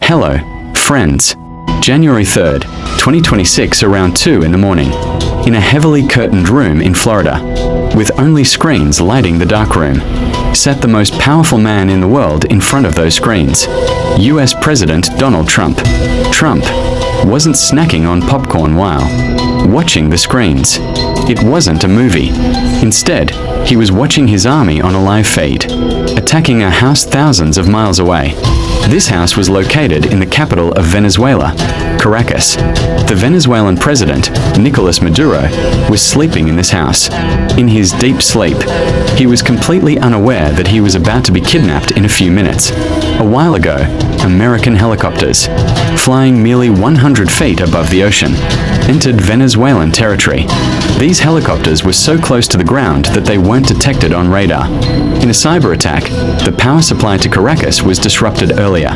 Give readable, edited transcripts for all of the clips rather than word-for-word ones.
Hello, friends. January 3rd, 2026, around 2 in the morning, in a heavily curtained room in Florida, with only screens lighting the dark room, sat the most powerful man in the world in front of those screens, US President Donald Trump. Trump wasn't snacking on popcorn while watching the screens. It wasn't a movie. Instead, he was watching his army on a live feed, attacking a house thousands of miles away. This house was located in the capital of Venezuela, Caracas. The Venezuelan president, Nicolas Maduro, was sleeping in this house. In his deep sleep, he was completely unaware that he was about to be kidnapped in a few minutes. A while ago, American helicopters, flying merely 100 feet above the ocean, entered Venezuelan territory. These helicopters were so close to the ground that they weren't detected on radar. In a cyber attack, the power supply to Caracas was disrupted earlier.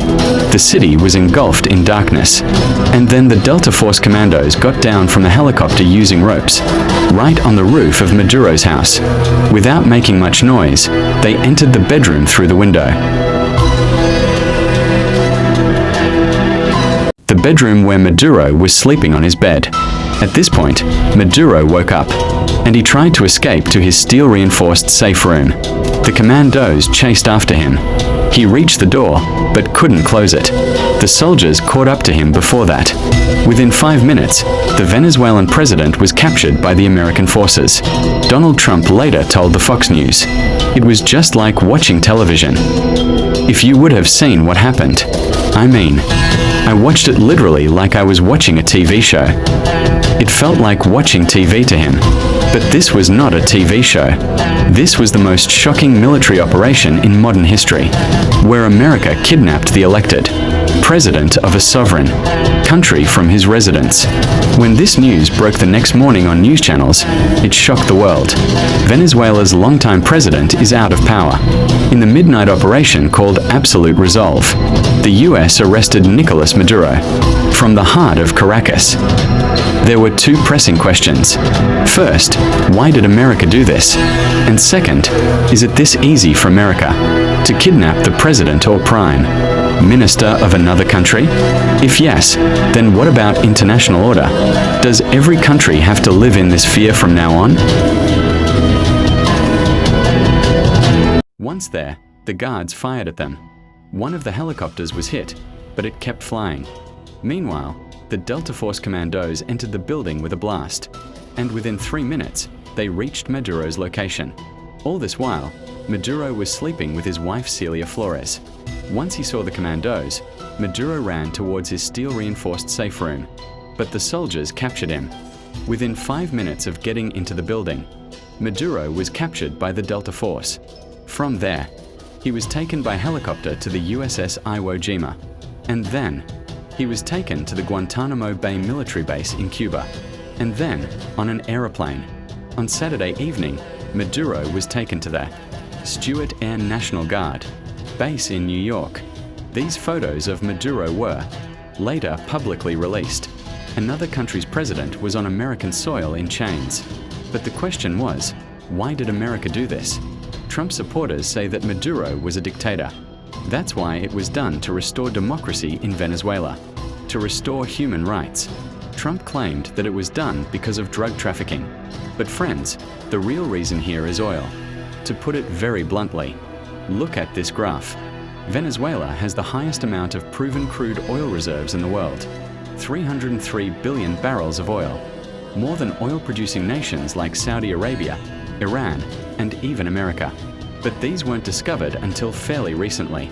The city was engulfed in darkness. And then the Delta Force commandos got down from the helicopter using ropes, right on the roof of Maduro's house. Without making much noise, they entered the bedroom through the window. The bedroom where Maduro was sleeping on his bed. At this point, Maduro woke up, and he tried to escape to his steel-reinforced safe room. The commandos chased after him. He reached the door, but couldn't close it. The soldiers caught up to him before that. Within 5 minutes, the Venezuelan president was captured by the American forces. Donald Trump later told the Fox News, "It was just like watching television. If you would have seen what happened. I watched it literally like I was watching a TV show. It felt like watching TV to him. But this was not a TV show. This was the most shocking military operation in modern history, where America kidnapped the elected president of a sovereign country from his residence. When this news broke the next morning on news channels, it shocked the world. Venezuela's longtime president is out of power. In the midnight operation called Absolute Resolve, the US arrested Nicolas Maduro from the heart of Caracas. There were two pressing questions. First, why did America do this? And second, is it this easy for America to kidnap the president or prime minister of another country? If yes, then what about international order? Does every country have to live in this fear from now on? Once there, the guards fired at them. One of the helicopters was hit, but it kept flying. Meanwhile, the Delta Force commandos entered the building with a blast, and within 3 minutes, they reached Maduro's location. All this while, Maduro was sleeping with his wife Celia Flores. Once he saw the commandos, Maduro ran towards his steel-reinforced safe room, but the soldiers captured him. Within 5 minutes of getting into the building, Maduro was captured by the Delta Force. From there, he was taken by helicopter to the USS Iwo Jima, and then he was taken to the Guantanamo Bay military base in Cuba, and then on an aeroplane. On Saturday evening, Maduro was taken to the Stewart Air National Guard base in New York. These photos of Maduro were later publicly released. Another country's president was on American soil in chains. But the question was, why did America do this? Trump supporters say that Maduro was a dictator. That's why it was done to restore democracy in Venezuela, to restore human rights. Trump claimed that it was done because of drug trafficking. But friends, the real reason here is oil. To put it very bluntly, look at this graph. Venezuela has the highest amount of proven crude oil reserves in the world, 303 billion barrels of oil, more than oil-producing nations like Saudi Arabia, Iran, and even America. But these weren't discovered until fairly recently.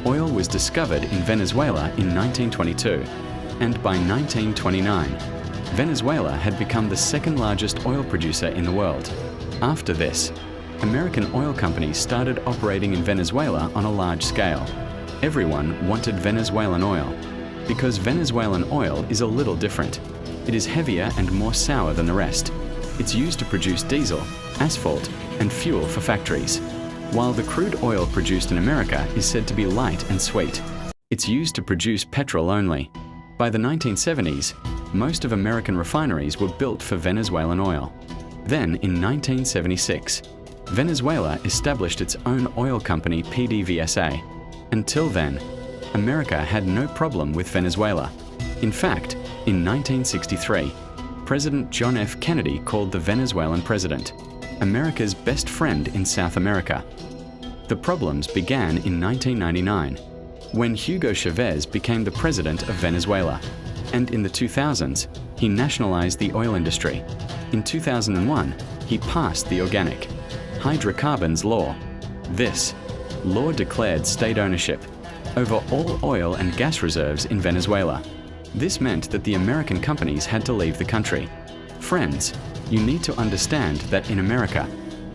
Oil was discovered in Venezuela in 1922, and by 1929, Venezuela had become the second largest oil producer in the world. After this, American oil companies started operating in Venezuela on a large scale. Everyone wanted Venezuelan oil, because Venezuelan oil is a little different. It is heavier and more sour than the rest. It's used to produce diesel, asphalt, and fuel for factories, while the crude oil produced in America is said to be light and sweet. It's used to produce petrol only. By the 1970s, most of American refineries were built for Venezuelan oil. Then, in 1976, Venezuela established its own oil company, PDVSA. Until then, America had no problem with Venezuela. In fact, in 1963, President John F. Kennedy called the Venezuelan president America's best friend in South America. The problems began in 1999, when Hugo Chavez became the president of Venezuela, and in the 2000s, he nationalized the oil industry. In 2001, he passed the Organic Hydrocarbons Law. This law declared state ownership over all oil and gas reserves in Venezuela. This meant that the American companies had to leave the country. Friends, you need to understand that in America,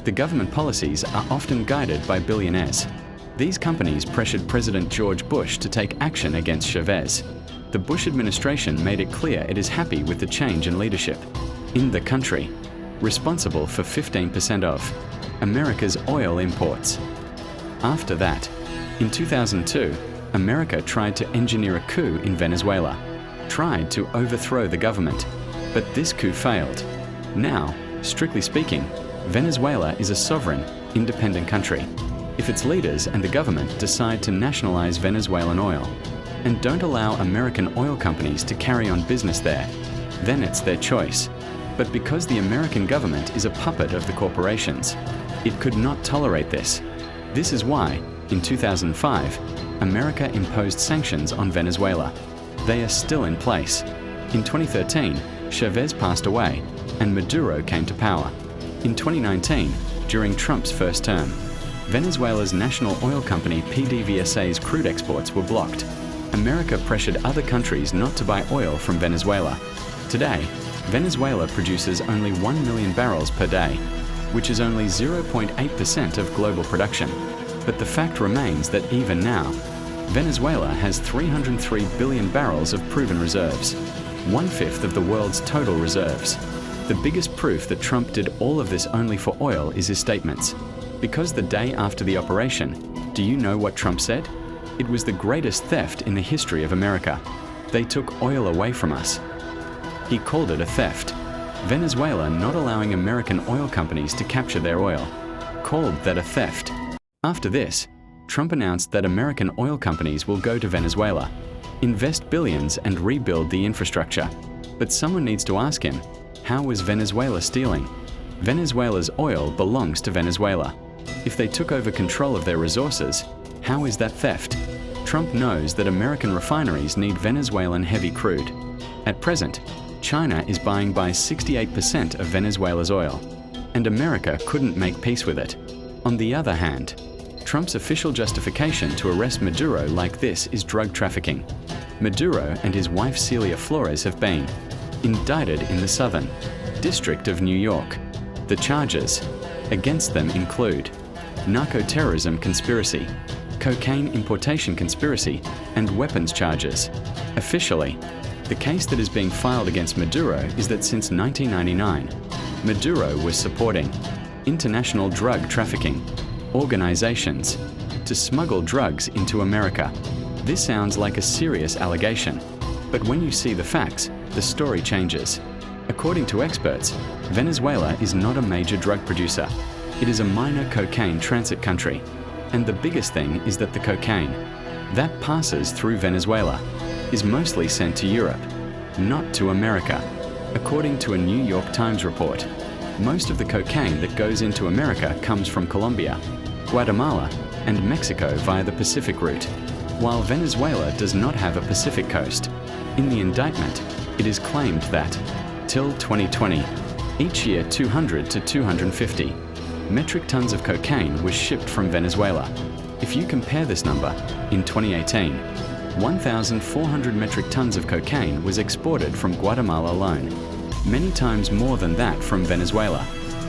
the government policies are often guided by billionaires. These companies pressured President George Bush to take action against Chavez. The Bush administration made it clear it is happy with the change in leadership in the country, responsible for 15% of America's oil imports. After that, in 2002, America tried to engineer a coup in Venezuela, tried to overthrow the government, but this coup failed. Now, strictly speaking, Venezuela is a sovereign, independent country. If its leaders and the government decide to nationalize Venezuelan oil and don't allow American oil companies to carry on business there, then it's their choice. But because the American government is a puppet of the corporations, it could not tolerate this. This is why, in 2005, America imposed sanctions on Venezuela. They are still in place. In 2013, Chavez passed away and Maduro came to power. In 2019, during Trump's first term, Venezuela's national oil company PDVSA's crude exports were blocked. America pressured other countries not to buy oil from Venezuela. Today, Venezuela produces only 1 million barrels per day, which is only 0.8% of global production. But the fact remains that even now, Venezuela has 303 billion barrels of proven reserves, 1/5 of the world's total reserves. The biggest proof that Trump did all of this only for oil is his statements. Because the day after the operation, do you know what Trump said? It was the greatest theft in the history of America. They took oil away from us. He called it a theft. Venezuela not allowing American oil companies to capture their oil, called that a theft. After this, Trump announced that American oil companies will go to Venezuela, invest billions and rebuild the infrastructure. But someone needs to ask him, how was Venezuela stealing? Venezuela's oil belongs to Venezuela. If they took over control of their resources, how is that theft? Trump knows that American refineries need Venezuelan heavy crude. At present, China is buying by 68% of Venezuela's oil, and America couldn't make peace with it. On the other hand, Trump's official justification to arrest Maduro like this is drug trafficking. Maduro and his wife Celia Flores have been indicted in the Southern District of New York. The charges against them include narco-terrorism conspiracy, cocaine importation conspiracy, and weapons charges. Officially, the case that is being filed against Maduro is that since 1999, Maduro was supporting international drug trafficking organizations to smuggle drugs into America. This sounds like a serious allegation, but when you see the facts, the story changes. According to experts, Venezuela is not a major drug producer. It is a minor cocaine transit country. And the biggest thing is that the cocaine that passes through Venezuela is mostly sent to Europe, not to America. According to a New York Times report, most of the cocaine that goes into America comes from Colombia, Guatemala, and Mexico via the Pacific route, while Venezuela does not have a Pacific coast. In the indictment, it is claimed that, till 2020, each year 200 to 250 metric tons of cocaine was shipped from Venezuela. If you compare this number, in 2018, 1,400 metric tons of cocaine was exported from Guatemala alone, many times more than that from Venezuela.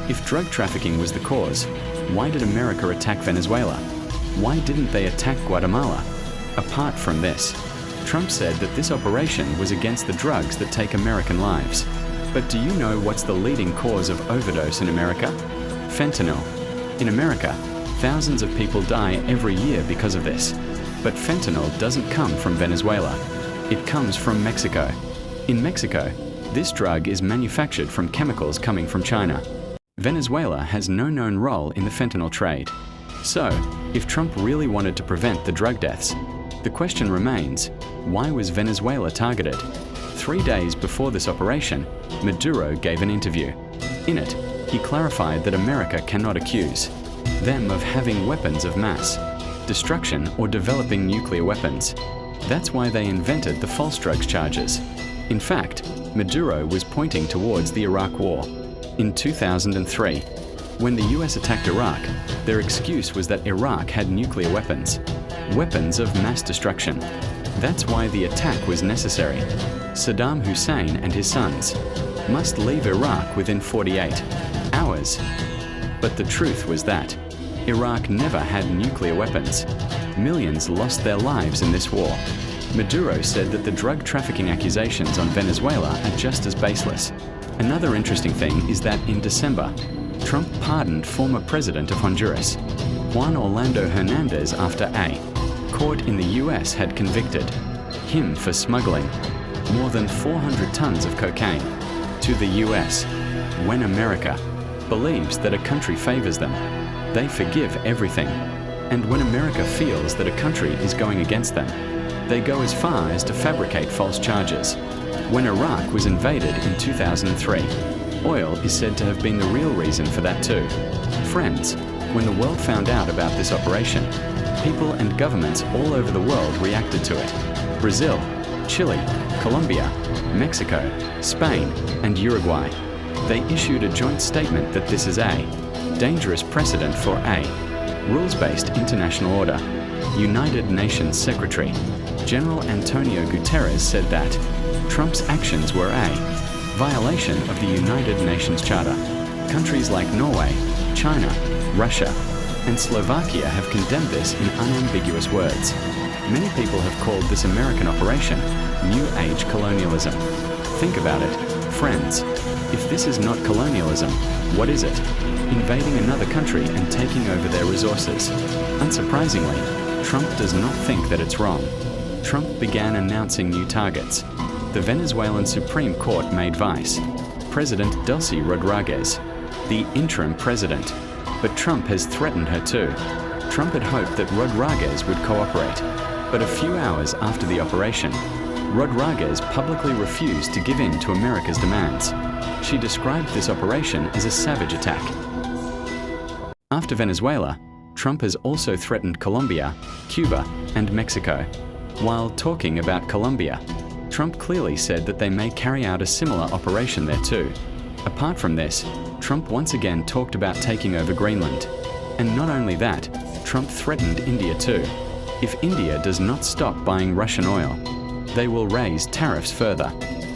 If drug trafficking was the cause, why did America attack Venezuela? Why didn't they attack Guatemala? Apart from this, Trump said that this operation was against the drugs that take American lives. But do you know what's the leading cause of overdose in America? Fentanyl. In America, thousands of people die every year because of this. But fentanyl doesn't come from Venezuela. It comes from Mexico. In Mexico, this drug is manufactured from chemicals coming from China. Venezuela has no known role in the fentanyl trade. So, if Trump really wanted to prevent the drug deaths, The question remains, why was Venezuela targeted? 3 days before this operation, Maduro gave an interview. In it, he clarified that America cannot accuse them of having weapons of mass destruction or developing nuclear weapons. That's why they invented the false drugs charges. In fact, Maduro was pointing towards the Iraq War. In 2003, when the US attacked Iraq, their excuse was that Iraq had nuclear weapons of mass destruction. That's why the attack was necessary. Saddam Hussein and his sons must leave Iraq within 48 hours. But the truth was that Iraq never had nuclear weapons. Millions lost their lives in this war. Maduro said that the drug trafficking accusations on Venezuela are just as baseless. Another interesting thing is that in December, Trump pardoned former president of Honduras, Juan Orlando Hernandez, after a court in the US had convicted him for smuggling more than 400 tons of cocaine to the US. When America believes that a country favors them, they forgive everything. And when America feels that a country is going against them, they go as far as to fabricate false charges. When Iraq was invaded in 2003, oil is said to have been the real reason for that too. Friends, when the world found out about this operation, people and governments all over the world reacted to it. Brazil, Chile, Colombia, Mexico, Spain, and Uruguay. They issued a joint statement that this is a dangerous precedent for a rules-based international order. United Nations Secretary General Antonio Guterres said that Trump's actions were a violation of the United Nations Charter. Countries like Norway, China, Russia, and Slovakia have condemned this in unambiguous words. Many people have called this American operation New Age colonialism. Think about it, friends. If this is not colonialism, what is it? Invading another country and taking over their resources. Unsurprisingly, Trump does not think that it's wrong. Trump began announcing new targets. The Venezuelan Supreme Court made Vice President Delcy Rodriguez the interim president, but Trump has threatened her too. Trump had hoped that Rodriguez would cooperate, but a few hours after the operation, Rodriguez publicly refused to give in to America's demands. She described this operation as a savage attack. After Venezuela, Trump has also threatened Colombia, Cuba, and Mexico. While talking about Colombia, Trump clearly said that they may carry out a similar operation there too. Apart from this, Trump once again talked about taking over Greenland. And not only that, Trump threatened India too. If India does not stop buying Russian oil, they will raise tariffs further.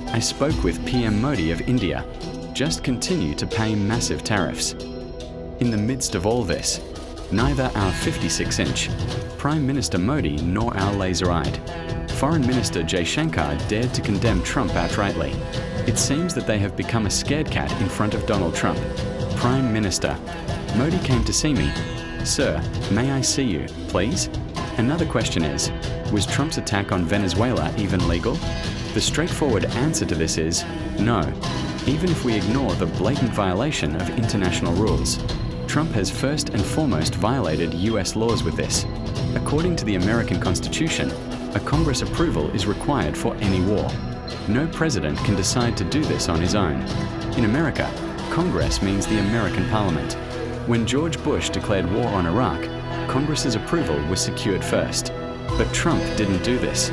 I spoke with PM Modi of India. Just continue to pay massive tariffs. In the midst of all this, neither our 56-inch Prime Minister Modi nor our laser-eyed Foreign Minister Jaishankar dared to condemn Trump outrightly. It seems that they have become a scared cat in front of Donald Trump. Prime Minister, Modi came to see me. Sir, may I see you, please? Another question is, was Trump's attack on Venezuela even legal? The straightforward answer to this is no, even if we ignore the blatant violation of international rules. Trump has first and foremost violated US laws with this. According to the American Constitution, a Congress approval is required for any war. No president can decide to do this on his own. In America, Congress means the American Parliament. When George Bush declared war on Iraq, Congress's approval was secured first. But Trump didn't do this.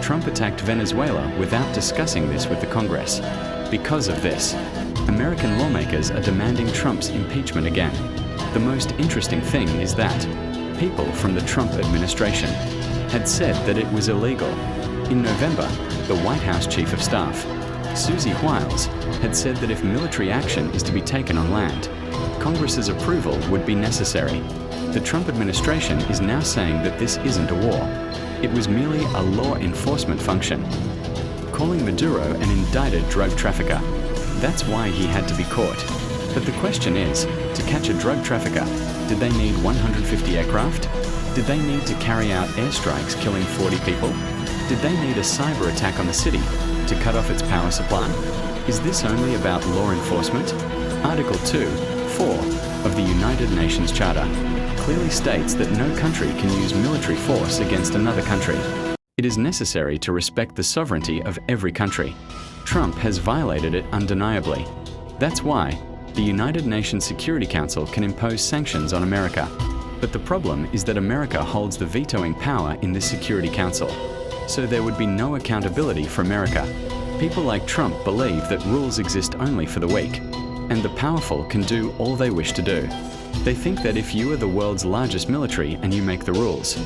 Trump attacked Venezuela without discussing this with the Congress. Because of this, American lawmakers are demanding Trump's impeachment again. The most interesting thing is that people from the Trump administration had said that it was illegal. In November, the White House Chief of Staff, Susie Wiles, had said that if military action is to be taken on land, Congress's approval would be necessary. The Trump administration is now saying that this isn't a war. It was merely a law enforcement function, calling Maduro an indicted drug trafficker. That's why he had to be caught. But the question is, to catch a drug trafficker, did they need 150 aircraft? Did they need to carry out airstrikes killing 40 people? Did they need a cyber attack on the city to cut off its power supply? Is this only about law enforcement? Article 2, 4 of the United Nations Charter clearly states that no country can use military force against another country. It is necessary to respect the sovereignty of every country. Trump has violated it undeniably. That's why the United Nations Security Council can impose sanctions on America. But the problem is that America holds the vetoing power in this Security Council. So there would be no accountability for America. People like Trump believe that rules exist only for the weak, and the powerful can do all they wish to do. They think that if you are the world's largest military and you make the rules,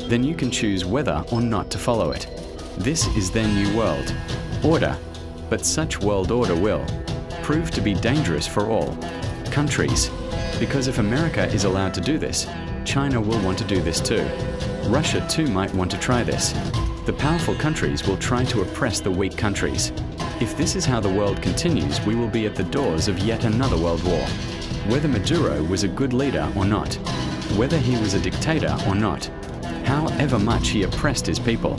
then you can choose whether or not to follow it. This is their new world order. But such world order will prove to be dangerous for all countries. Because if America is allowed to do this, China will want to do this too. Russia too might want to try this. The powerful countries will try to oppress the weak countries. If this is how the world continues, we will be at the doors of yet another world war. Whether Maduro was a good leader or not, whether he was a dictator or not, however much he oppressed his people,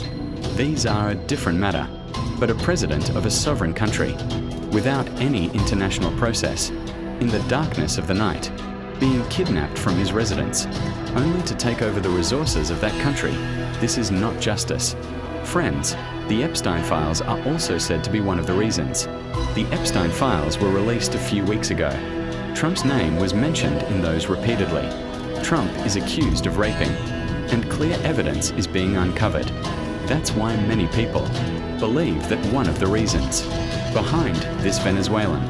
these are a different matter. But a president of a sovereign country, without any international process, in the darkness of the night, being kidnapped from his residence, only to take over the resources of that country, this is not justice. Friends, the Epstein files are also said to be one of the reasons. The Epstein files were released a few weeks ago. Trump's name was mentioned in those repeatedly. Trump is accused of raping, and clear evidence is being uncovered. That's why many people believe that one of the reasons behind this Venezuelan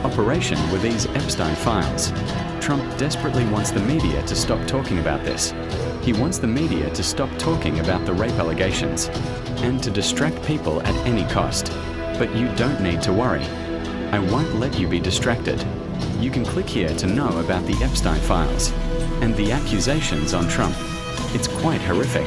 operation were these Epstein files. Trump desperately wants the media to stop talking about this. He wants the media to stop talking about the rape allegations and to distract people at any cost. But you don't need to worry. I won't let you be distracted. You can click here to know about the Epstein files and the accusations on Trump. It's quite horrific.